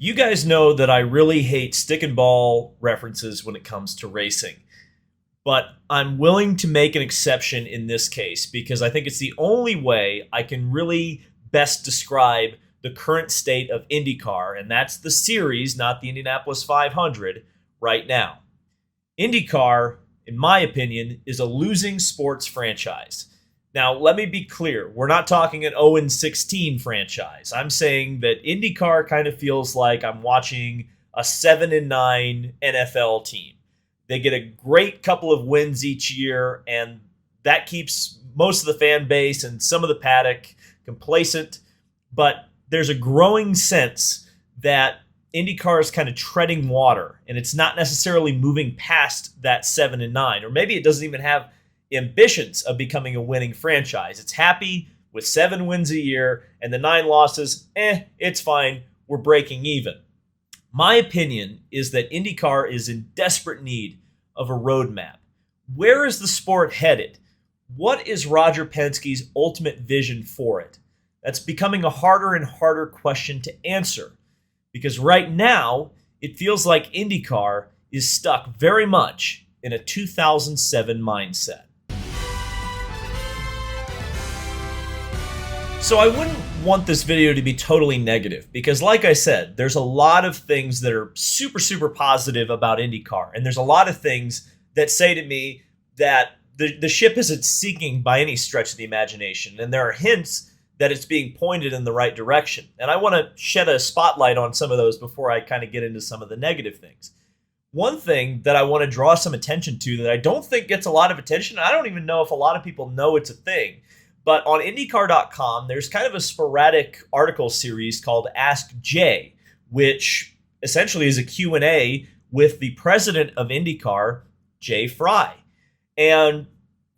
You guys know that I really hate stick and ball references when it comes to racing, but I'm willing to make an exception in this case because I think it's the only way I can really best describe the current state of IndyCar, and that's the series, not the Indianapolis 500, right now. IndyCar, in my opinion, is a losing sports franchise. Now, let me be clear. We're not talking an 0-16 franchise. I'm saying that IndyCar kind of feels like I'm watching a 7-9 NFL team. They get a great couple of wins each year, and that keeps most of the fan base and some of the paddock complacent. But there's a growing sense that IndyCar is kind of treading water, and it's not necessarily moving past that 7-9, or maybe it doesn't even have ambitions of becoming a winning franchise. It's happy with 7 wins a year, and the 9 losses, it's fine. We're breaking even. My opinion is that IndyCar is in desperate need of a roadmap. Where is the sport headed? What is Roger Penske's ultimate vision for it? That's becoming a harder and harder question to answer, because right now it feels like IndyCar is stuck very much in a 2007 mindset. So I wouldn't want this video to be totally negative because, like I said, there's a lot of things that are super, super positive about IndyCar. And there's a lot of things that say to me that the ship isn't sinking by any stretch of the imagination. And there are hints that it's being pointed in the right direction. And I want to shed a spotlight on some of those before I kind of get into some of the negative things. One thing that I want to draw some attention to that I don't think gets a lot of attention, I don't even know if a lot of people know it's a thing, but on IndyCar.com, there's kind of a sporadic article series called Ask Jay, which essentially is a Q&A with the president of IndyCar, Jay Fry. And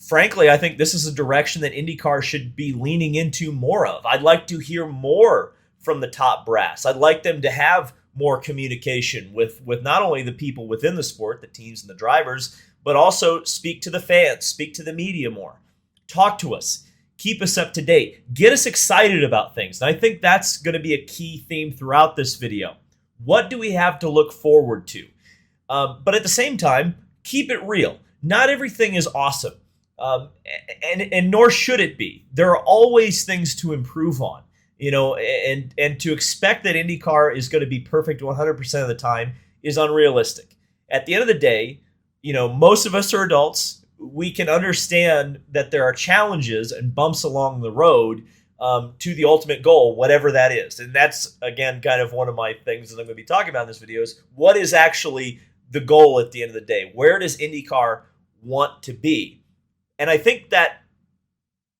frankly, I think this is a direction that IndyCar should be leaning into more of. I'd like to hear more from the top brass. I'd like them to have more communication with not only the people within the sport, the teams and the drivers, but also speak to the fans, speak to the media more. Talk to us. Keep us up to date. Get us excited about things. And I think that's going to be a key theme throughout this video. What do we have to look forward to? But at the same time, keep it real. Not everything is awesome. And nor should it be. There are always things to improve on. And to expect that IndyCar is going to be perfect 100% of the time is unrealistic. At the end of the day, most of us are adults. We can understand that there are challenges and bumps along the road to the ultimate goal, whatever that is. And that's, again, kind of one of my things that I'm going to be talking about in this video is what is actually the goal at the end of the day? Where does IndyCar want to be? And I think that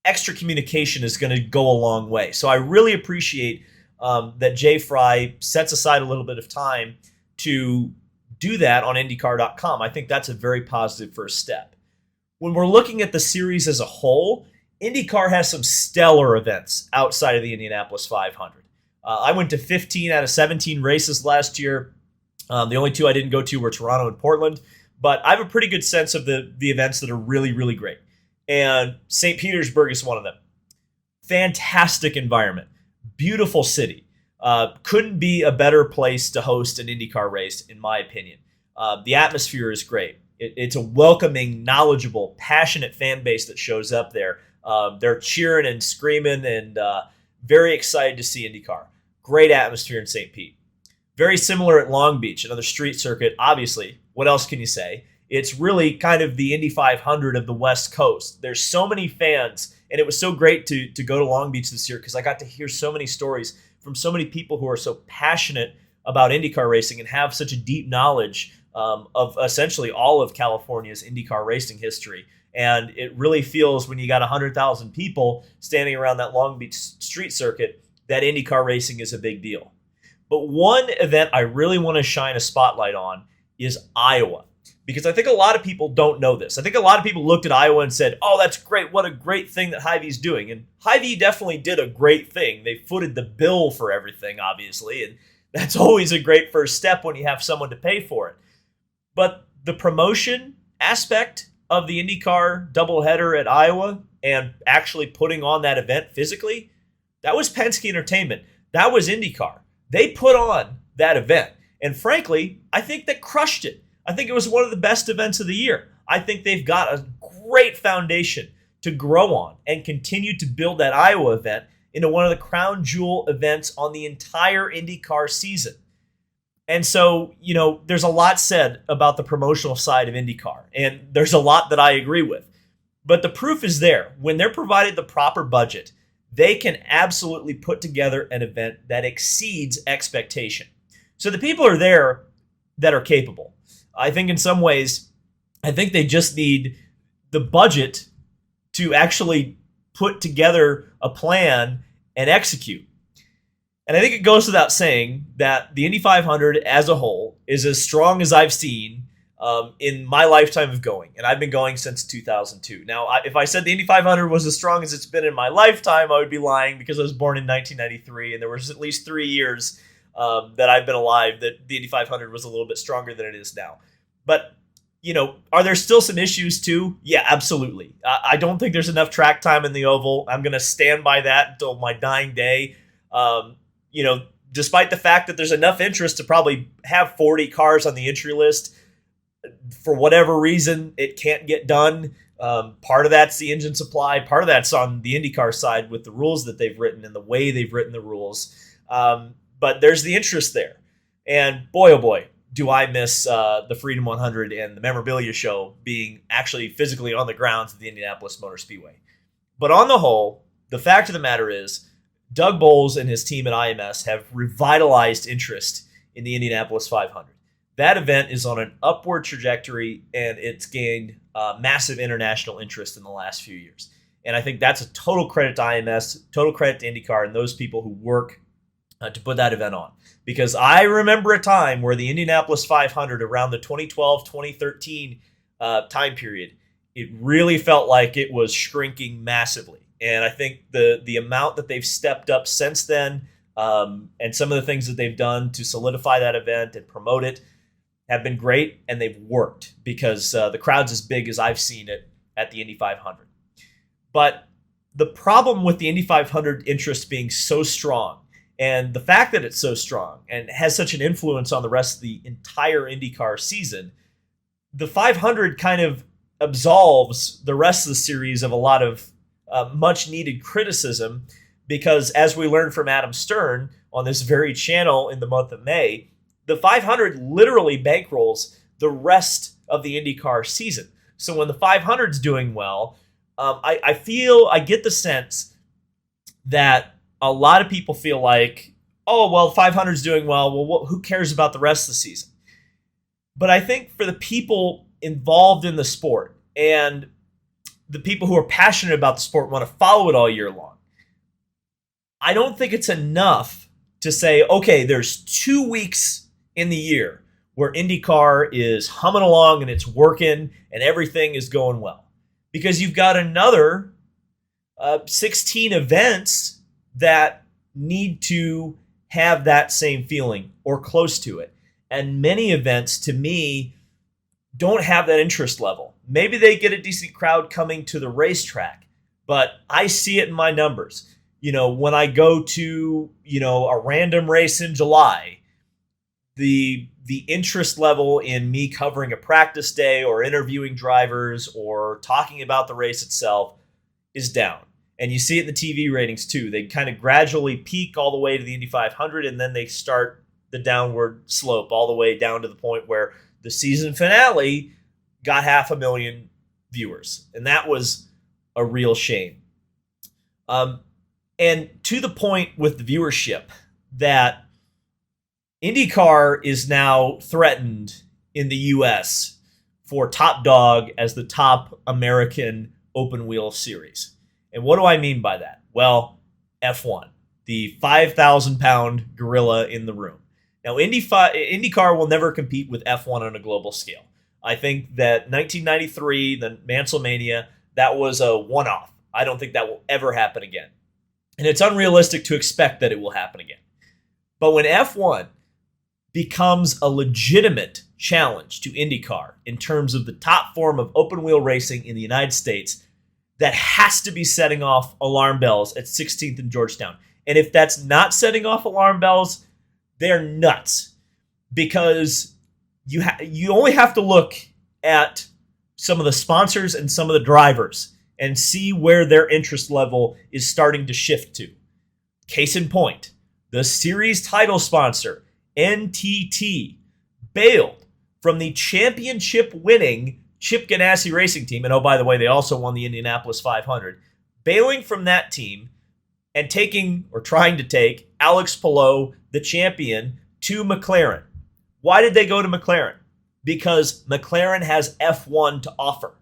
extra communication is going to go a long way. So I really appreciate that Jay Fry sets aside a little bit of time to do that on IndyCar.com. I think that's a very positive first step. When we're looking at the series as a whole, IndyCar has some stellar events outside of the Indianapolis 500. I went to 15 out of 17 races last year. The only 2 I didn't go to were Toronto and Portland, but I have a pretty good sense of the events that are really, really great. And St. Petersburg is one of them. Fantastic environment. Beautiful city. Couldn't be a better place to host an IndyCar race, in my opinion. The atmosphere is great. It's a welcoming, knowledgeable, passionate fan base that shows up there. They're cheering and screaming and very excited to see IndyCar. Great atmosphere in St. Pete. Very similar at Long Beach, another street circuit. Obviously, what else can you say? It's really kind of the Indy 500 of the West Coast. There's so many fans, and it was so great to go to Long Beach this year because I got to hear so many stories from so many people who are so passionate about IndyCar racing and have such a deep knowledge of essentially all of California's IndyCar racing history. And it really feels when you got 100,000 people standing around that Long Beach street circuit that IndyCar racing is a big deal. But one event I really want to shine a spotlight on is Iowa, because I think a lot of people don't know this. I think a lot of people looked at Iowa and said, oh, that's great. What a great thing that Hy-Vee's doing. And Hy-Vee definitely did a great thing. They footed the bill for everything, obviously. And that's always a great first step when you have someone to pay for it. But the promotion aspect of the IndyCar doubleheader at Iowa and actually putting on that event physically, that was Penske Entertainment. That was IndyCar. They put on that event. And frankly, I think they crushed it. I think it was one of the best events of the year. I think they've got a great foundation to grow on and continue to build that Iowa event into one of the crown jewel events on the entire IndyCar season. And so, there's a lot said about the promotional side of IndyCar, and there's a lot that I agree with. But the proof is there. When they're provided the proper budget, they can absolutely put together an event that exceeds expectation. So the people are there that are capable. I think in some ways, they just need the budget to actually put together a plan and execute. And I think it goes without saying that the Indy 500 as a whole is as strong as I've seen in my lifetime of going. And I've been going since 2002. Now, if I said the Indy 500 was as strong as it's been in my lifetime, I would be lying, because I was born in 1993, and there was at least 3 years that I've been alive that the Indy 500 was a little bit stronger than it is now. But, are there still some issues too? Yeah, absolutely. I don't think there's enough track time in the oval. I'm going to stand by that until my dying day. Despite the fact that there's enough interest to probably have 40 cars on the entry list, for whatever reason, it can't get done. Part of that's the engine supply. Part of that's on the IndyCar side with the rules that they've written and the way they've written the rules. But there's the interest there. And boy, oh boy, do I miss the Freedom 100 and the memorabilia show being actually physically on the grounds of the Indianapolis Motor Speedway. But on the whole, the fact of the matter is, Doug Bowles and his team at IMS have revitalized interest in the Indianapolis 500. That event is on an upward trajectory, and it's gained massive international interest in the last few years. And I think that's a total credit to IMS, total credit to IndyCar, and those people who work to put that event on. Because I remember a time where the Indianapolis 500 around the 2012-2013 time period, it really felt like it was shrinking massively. And I think the amount that they've stepped up since then, and some of the things that they've done to solidify that event and promote it, have been great, and they've worked, because the crowd's as big as I've seen it at the Indy 500. But the problem with the Indy 500 interest being so strong, and the fact that it's so strong and has such an influence on the rest of the entire IndyCar season, the 500 kind of absolves the rest of the series of a lot of much-needed criticism, because as we learned from Adam Stern on this very channel in the month of May, the 500 literally bankrolls the rest of the IndyCar season. So when the 500's doing well, I get the sense that a lot of people feel like, oh, well, 500's doing well, who cares about the rest of the season? But I think for the people involved in the sport and the people who are passionate about the sport, want to follow it all year long, I don't think it's enough to say, okay, there's 2 weeks in the year where IndyCar is humming along and it's working and everything is going well. Because you've got another 16 events that need to have that same feeling or close to it. And many events, to me, don't have that interest level. Maybe they get a decent crowd coming to the racetrack, but I see it in my numbers. When I go to, a random race in July, the interest level in me covering a practice day or interviewing drivers or talking about the race itself is down. And you see it in the TV ratings too. They kind of gradually peak all the way to the Indy 500, and then they start the downward slope all the way down to the point where the season finale got 500,000 viewers. And that was a real shame. And to the point with the viewership, that IndyCar is now threatened in the U.S. for top dog as the top American open wheel series. And what do I mean by that? Well, F1, the 5,000-pound gorilla in the room. Now, IndyCar will never compete with F1 on a global scale. I think that 1993, the Mansell-Mania, that was a one-off. I don't think that will ever happen again. And it's unrealistic to expect that it will happen again. But when F1 becomes a legitimate challenge to IndyCar in terms of the top form of open wheel racing in the United States, that has to be setting off alarm bells at 16th and Georgetown. And if that's not setting off alarm bells, they're nuts. because you only have to look at some of the sponsors and some of the drivers and see where their interest level is starting to shift to. Case in point, the series title sponsor, NTT, bailed from the championship-winning Chip Ganassi racing team, and oh, by the way, they also won the Indianapolis 500, bailing from that team and trying to take Alex Palou, the champion, to McLaren. Why did they go to McLaren? Because McLaren has F1 to offer.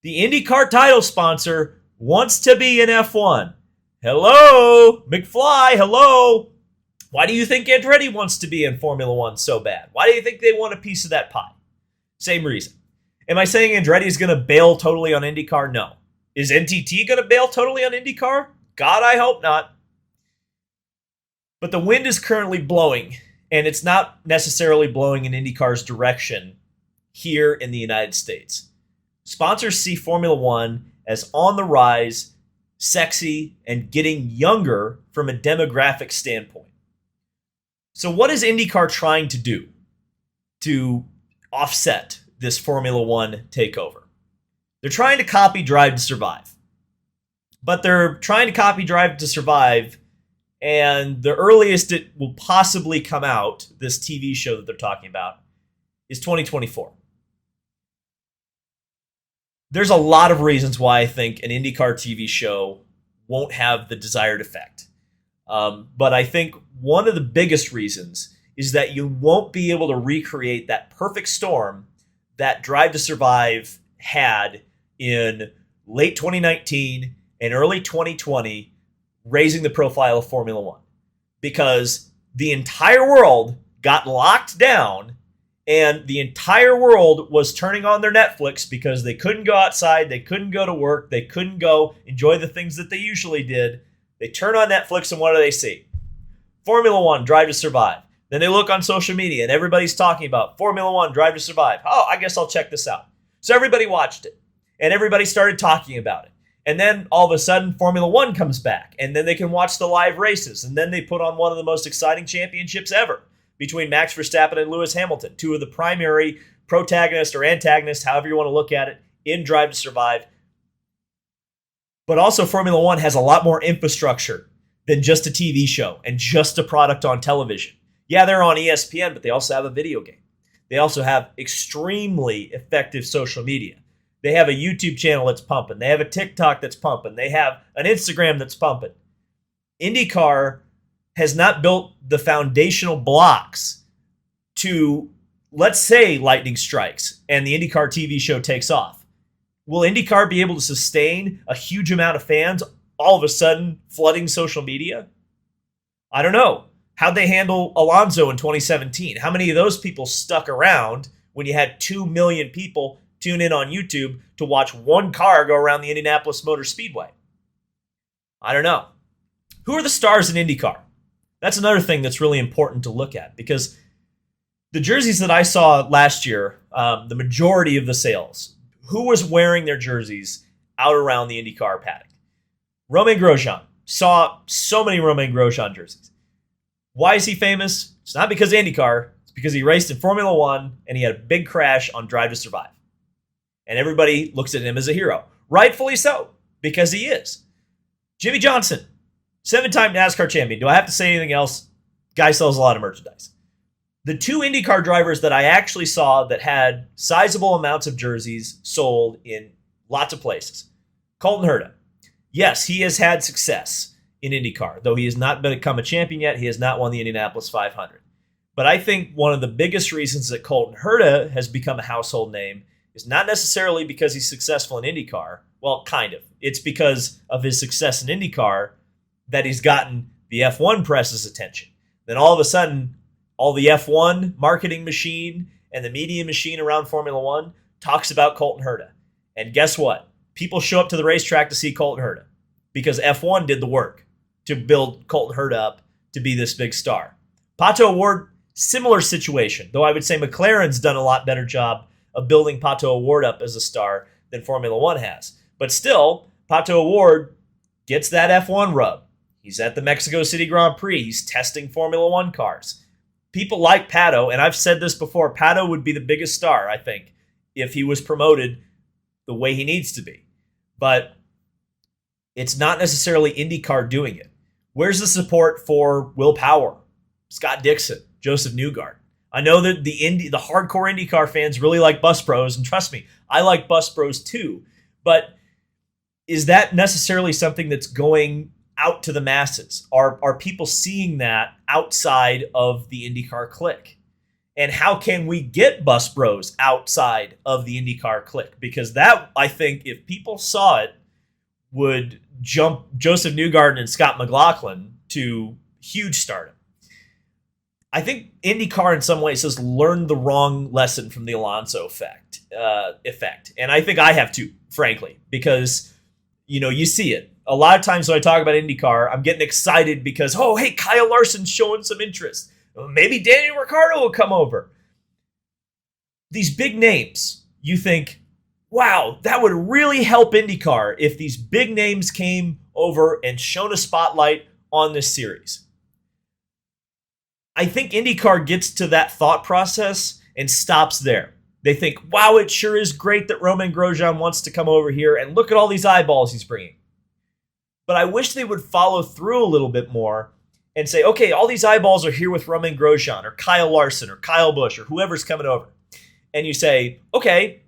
The IndyCar title sponsor wants to be in F1. Hello, McFly, hello. Why do you think Andretti wants to be in Formula One so bad? Why do you think they want a piece of that pie? Same reason. Am I saying Andretti is going to bail totally on IndyCar? No. Is NTT going to bail totally on IndyCar? God, I hope not. But the wind is currently blowing, and it's not necessarily blowing in IndyCar's direction here in the United States. Sponsors see Formula One as on the rise, sexy, and getting younger from a demographic standpoint. So what is IndyCar trying to do to offset this Formula One takeover? They're trying to copy Drive to Survive. But they're trying to copy Drive to Survive, and the earliest it will possibly come out, this TV show that they're talking about, is 2024. There's a lot of reasons why I think an IndyCar TV show won't have the desired effect. But I think one of the biggest reasons is that you won't be able to recreate that perfect storm that Drive to Survive had in late 2019 and early 2020, raising the profile of Formula One. Because the entire world got locked down and the entire world was turning on their Netflix because they couldn't go outside, they couldn't go to work, they couldn't go enjoy the things that they usually did. They turn on Netflix and what do they see? Formula One, Drive to Survive. Then they look on social media and everybody's talking about Formula One, Drive to Survive. Oh, I guess I'll check this out. So everybody watched it and everybody started talking about it. And then all of a sudden Formula One comes back and then they can watch the live races. And then they put on one of the most exciting championships ever between Max Verstappen and Lewis Hamilton, two of the primary protagonists or antagonists, however you want to look at it, in Drive to Survive. But also Formula One has a lot more infrastructure than just a TV show and just a product on television. Yeah, they're on ESPN, but they also have a video game. They also have extremely effective social media. They have a YouTube channel that's pumping. They have a TikTok that's pumping. They have an Instagram that's pumping. IndyCar has not built the foundational blocks to, let's say, lightning strikes and the IndyCar TV show takes off. Will IndyCar be able to sustain a huge amount of fans all of a sudden flooding social media? I don't know. How'd they handle Alonso in 2017? How many of those people stuck around when you had 2 million people tune in on YouTube to watch one car go around the Indianapolis Motor Speedway? I don't know. Who are the stars in IndyCar? That's another thing that's really important to look at because the jerseys that I saw last year, the majority of the sales, who was wearing their jerseys out around the IndyCar paddock? Romain Grosjean. Saw so many Romain Grosjean jerseys. Why is he famous? It's not because of IndyCar. It's because he raced in Formula One and he had a big crash on Drive to Survive. And everybody looks at him as a hero. Rightfully so, because he is. Jimmy Johnson, 7-time NASCAR champion. Do I have to say anything else? Guy sells a lot of merchandise. The 2 IndyCar drivers that I actually saw that had sizable amounts of jerseys sold in lots of places. Colton Herta. Yes, he has had success in IndyCar. Though he has not become a champion yet, he has not won the Indianapolis 500. But I think one of the biggest reasons that Colton Herta has become a household name is not necessarily because he's successful in IndyCar. Well, kind of. It's because of his success in IndyCar that he's gotten the F1 press's attention. Then all of a sudden, all the F1 marketing machine and the media machine around Formula One talks about Colton Herta. And guess what? People show up to the racetrack to see Colton Herta because F1 did the work to build Colton Herta up to be this big star. Pato O'Ward, similar situation, though I would say McLaren's done a lot better job of building Pato O'Ward up as a star than Formula One has. But still, Pato O'Ward gets that F1 rub. He's at the Mexico City Grand Prix. He's testing Formula One cars. people like Pato, and I've said this before, Pato would be the biggest star, I think, if he was promoted the way he needs to be. But it's not necessarily IndyCar doing it. Where's the support for Will Power, Scott Dixon, Joseph Newgarden? I know that the hardcore IndyCar fans really like Bus Bros, and trust me, I like Bus Bros too. But is that necessarily something that's going out to the masses? Are people seeing that outside of the IndyCar clique? And how can we get Bus Bros outside of the IndyCar clique? Because that, I think, if people saw it, would jump Joseph Newgarden and Scott McLaughlin to huge stardom. I think IndyCar in some ways has learned the wrong lesson from the Alonso effect. And I think I have too, frankly, because, you see it. A lot of times when I talk about IndyCar, I'm getting excited because, oh, hey, Kyle Larson's showing some interest. Maybe Daniel Ricciardo will come over. These big names, you think, wow, that would really help IndyCar if these big names came over and shone a spotlight on this series. I think IndyCar gets to that thought process and stops there. They think, wow, it sure is great that Romain Grosjean wants to come over here, and look at all these eyeballs he's bringing. But I wish they would follow through a little bit more and say, okay, all these eyeballs are here with Romain Grosjean or Kyle Larson or Kyle Busch or whoever's coming over. And you say, okay,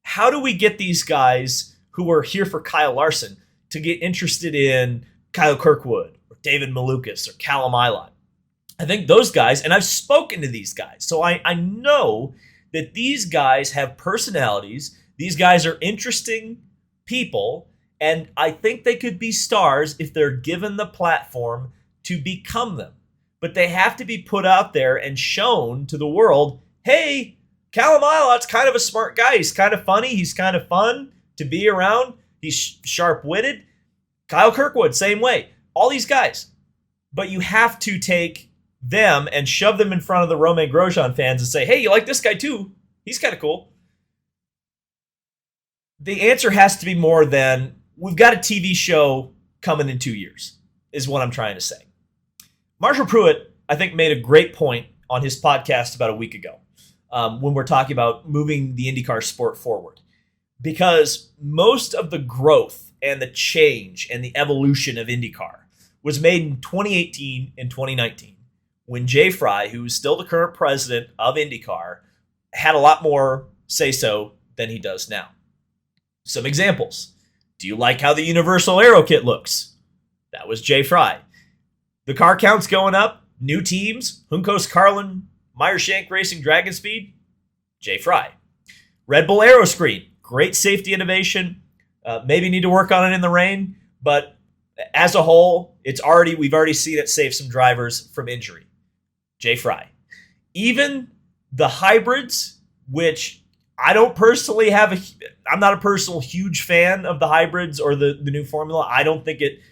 how do we get these guys who are here for Kyle Larson to get interested in Kyle Kirkwood or David Malukas or Callum Ilott? I think those guys, and I've spoken to these guys, so I know that these guys have personalities. These guys are interesting people, and I think they could be stars if they're given the platform to become them. But they have to be put out there and shown to the world, hey, Callum Ilott's kind of a smart guy. He's kind of funny. He's kind of fun to be around. He's sharp-witted. Kyle Kirkwood, same way. All these guys. But you have to take them and shove them in front of the Romain Grosjean fans and say, hey, you like this guy too? He's kind of cool. The answer has to be more than, we've got a TV show coming in 2 years, is what I'm trying to say. Marshall Pruitt, I think, made a great point on his podcast about a week ago. When we're talking about moving the IndyCar sport forward. Because most of the growth and the change and the evolution of IndyCar was made in 2018 and 2019, when Jay Fry, who is still the current president of IndyCar, had a lot more say-so than he does now. Some examples. Do you like how the Universal Aero Kit looks? That was Jay Fry. The car count's going up. New teams. Juncos Carlin, Meyer Shank Racing Dragon Speed, Jay Fry. Red Bull Aeroscreen, great safety innovation. Maybe need to work on it in the rain, but as a whole, we've already seen it save some drivers from injury. Jay Fry. Even the hybrids, which I don't personally I'm not a personal huge fan of the hybrids or the new formula. I don't think it's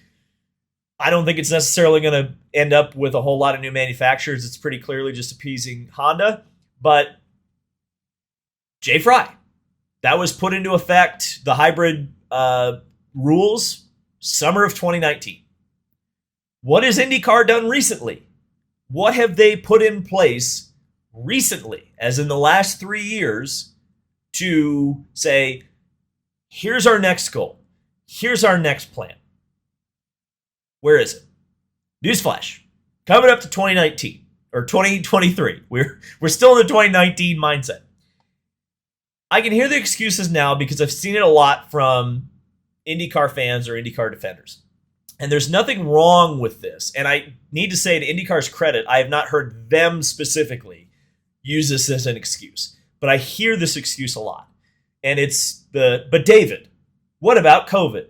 necessarily going to end up with a whole lot of new manufacturers. It's pretty clearly just appeasing Honda. But Jay Fry, that was put into effect, the hybrid rules, summer of 2019. What has IndyCar done recently? What have they put in place recently, as in the last 3 years, to say, here's our next goal. Here's our next plan. Where is it? Newsflash. Coming up to 2019 or 2023. We're still in the 2019 mindset. I can hear the excuses now because I've seen it a lot from IndyCar fans or IndyCar defenders. And there's nothing wrong with this. And I need to say, to IndyCar's credit, I have not heard them specifically use this as an excuse. But I hear this excuse a lot. And but David, what about COVID?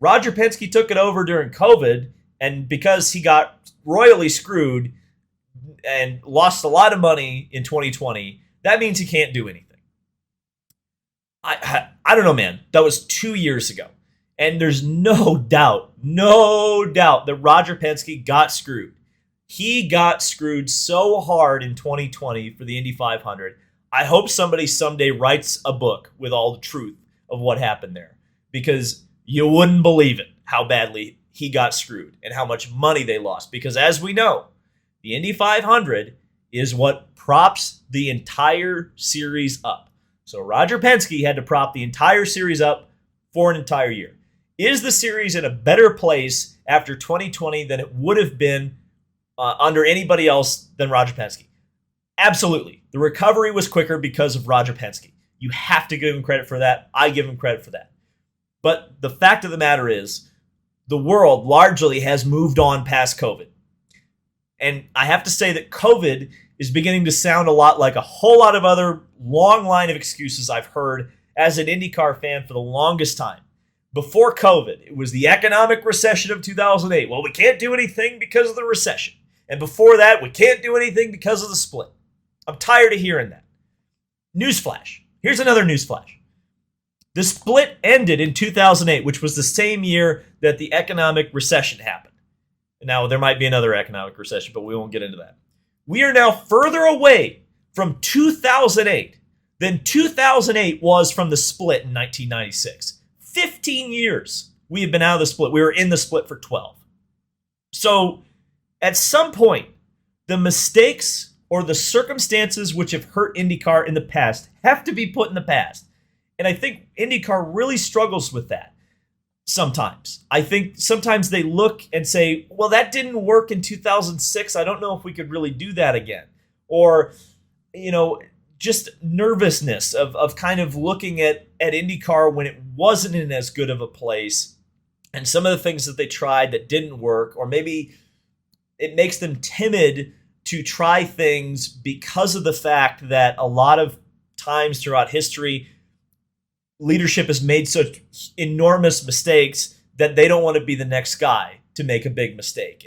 Roger Penske took it over during COVID, and because he got royally screwed and lost a lot of money in 2020, that means he can't do anything. I don't know, man. That was 2 years ago. And there's no doubt that Roger Penske got screwed. He got screwed so hard in 2020 for the Indy 500. I hope somebody someday writes a book with all the truth of what happened there, because you wouldn't believe it, how badly he got screwed and how much money they lost. Because as we know, the Indy 500 is what props the entire series up. So Roger Penske had to prop the entire series up for an entire year. Is the series in a better place after 2020 than it would have been under anybody else than Roger Penske? Absolutely. The recovery was quicker because of Roger Penske. You have to give him credit for that. I give him credit for that. But the fact of the matter is, the world largely has moved on past COVID. And I have to say that COVID is beginning to sound a lot like a whole lot of other long line of excuses I've heard as an IndyCar fan for the longest time. Before COVID, it was the economic recession of 2008. Well, we can't do anything because of the recession. And before that, we can't do anything because of the split. I'm tired of hearing that. Newsflash. Here's another newsflash. The split ended in 2008, which was the same year that the economic recession happened. Now, there might be another economic recession, but we won't get into that. We are now further away from 2008 than 2008 was from the split in 1996. 15 years we have been out of the split. We were in the split for 12. So at some point, the mistakes or the circumstances which have hurt IndyCar in the past have to be put in the past. And I think IndyCar really struggles with that sometimes. I think sometimes they look and say, well, that didn't work in 2006. I don't know if we could really do that again. Or, just nervousness of kind of looking at IndyCar when it wasn't in as good of a place, and some of the things that they tried that didn't work, or maybe it makes them timid to try things because of the fact that a lot of times throughout history, leadership has made such enormous mistakes that they don't want to be the next guy to make a big mistake.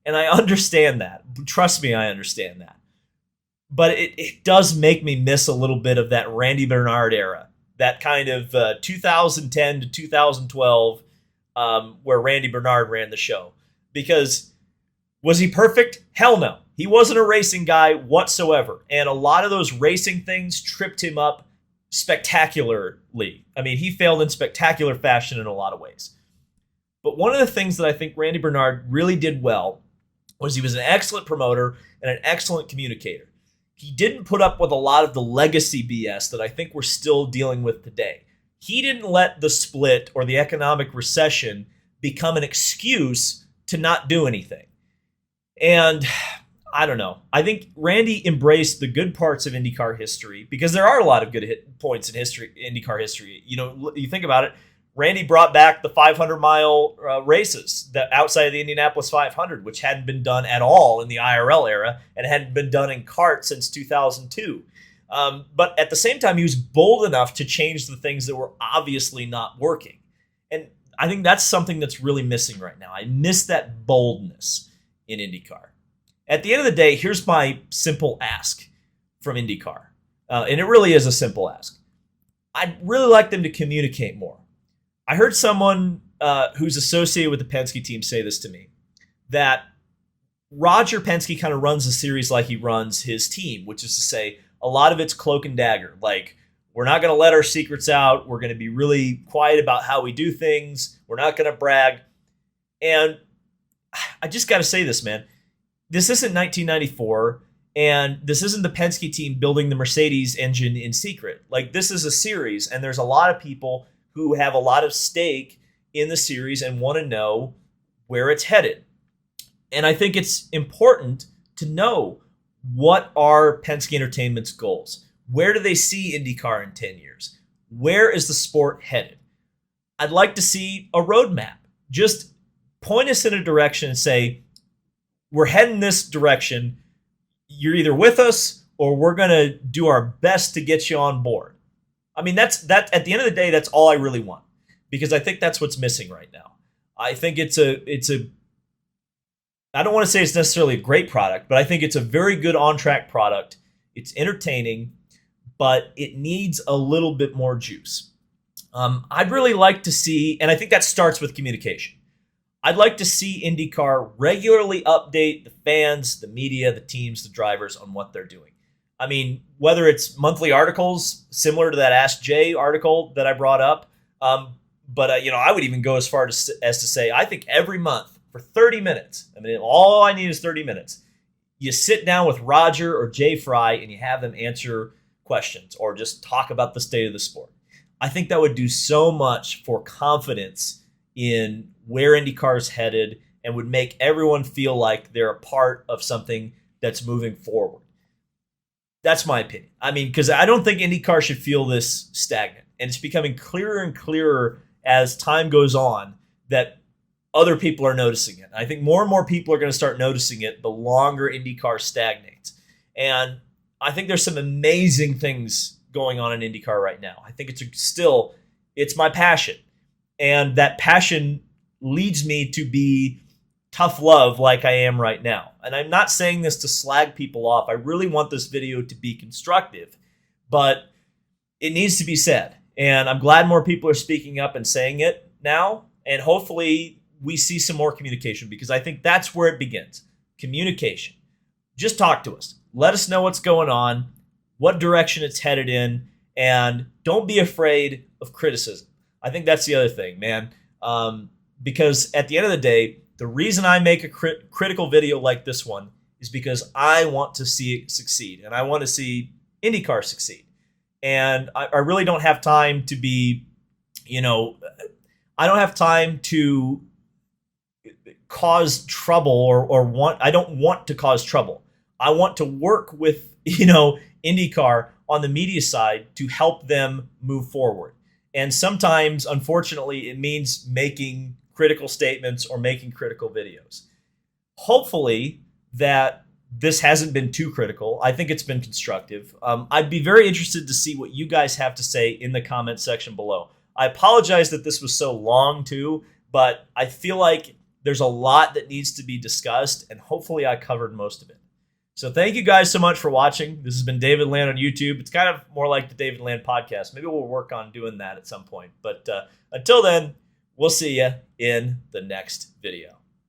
And I understand that. Trust me, I understand that. But it does make me miss a little bit of that Randy Bernard era, that kind of 2010 to 2012, where Randy Bernard ran the show. Because was he perfect? Hell no. He wasn't a racing guy whatsoever. And a lot of those racing things tripped him up spectacularly. I mean, he failed in spectacular fashion in a lot of ways. But one of the things that I think Randy Bernard really did well was he was an excellent promoter and an excellent communicator. He didn't put up with a lot of the legacy BS that I think we're still dealing with today. He didn't let the split or the economic recession become an excuse to not do anything. And I don't know. I think Randy embraced the good parts of IndyCar history, because there are a lot of good points in IndyCar history. You think about it, Randy brought back the 500-mile races that outside of the Indianapolis 500, which hadn't been done at all in the IRL era and hadn't been done in kart since 2002. But at the same time, he was bold enough to change the things that were obviously not working. And I think that's something that's really missing right now. I miss that boldness in IndyCar. At the end of the day, here's my simple ask from IndyCar. And it really is a simple ask. I'd really like them to communicate more. I heard someone who's associated with the Penske team say this to me, that Roger Penske kind of runs the series like he runs his team, which is to say a lot of it's cloak and dagger. Like, we're not going to let our secrets out. We're going to be really quiet about how we do things. We're not going to brag. And I just got to say this, man. This isn't 1994, and this isn't the Penske team building the Mercedes engine in secret. Like, this is a series, and there's a lot of people who have a lot of stake in the series and want to know where it's headed. And I think it's important to know, what are Penske Entertainment's goals? Where do they see IndyCar in 10 years? Where is the sport headed? I'd like to see a roadmap. Just point us in a direction and say, we're heading this direction. You're either with us or we're going to do our best to get you on board. I mean, that's at the end of the day, that's all I really want, because I think that's what's missing right now. I think it's a I don't want to say it's necessarily a great product, but I think it's a very good on-track product. It's entertaining, but it needs a little bit more juice. I'd really like to see, and I think that starts with communication. I'd like to see IndyCar regularly update the fans, the media, the teams, the drivers on what they're doing. I mean, whether it's monthly articles similar to that Ask Jay article that I brought up, but I would even go as far as to say I think every month for 30 minutes. I mean, all I need is 30 minutes. you sit down with Roger or Jay Fry and you have them answer questions or just talk about the state of the sport. I think that would do so much for confidence in where IndyCar is headed and would make everyone feel like they're a part of something that's moving forward. That's my opinion. I mean, because I don't think IndyCar should feel this stagnant. And it's becoming clearer and clearer as time goes on that other people are noticing it. I think more and more people are going to start noticing it the longer IndyCar stagnates. And I think there's some amazing things going on in IndyCar right now. I think it's my passion. And that passion leads me to be tough love like I am right now. And I'm not saying this to slag people off. I really want this video to be constructive, but it needs to be said. And I'm glad more people are speaking up and saying it now. And hopefully we see some more communication, because I think that's where it begins. Communication. Just talk to us. Let us know what's going on, what direction it's headed in, and don't be afraid of criticism. I think that's the other thing, man. Because at the end of the day, the reason I make a critical video like this one is because I want to see it succeed, and I want to see IndyCar succeed. And I really don't have time to be, I don't have time to cause trouble I don't want to cause trouble. I want to work with, IndyCar on the media side to help them move forward. And sometimes, unfortunately, it means making critical statements or making critical videos. Hopefully that this hasn't been too critical. I think it's been constructive. I'd be very interested to see what you guys have to say in the comment section below. I apologize that this was so long too, but I feel like there's a lot that needs to be discussed, and hopefully I covered most of it. So thank you guys so much for watching. This has been David Land on YouTube. It's kind of more like the David Land podcast. Maybe we'll work on doing that at some point. But until then, we'll see you in the next video.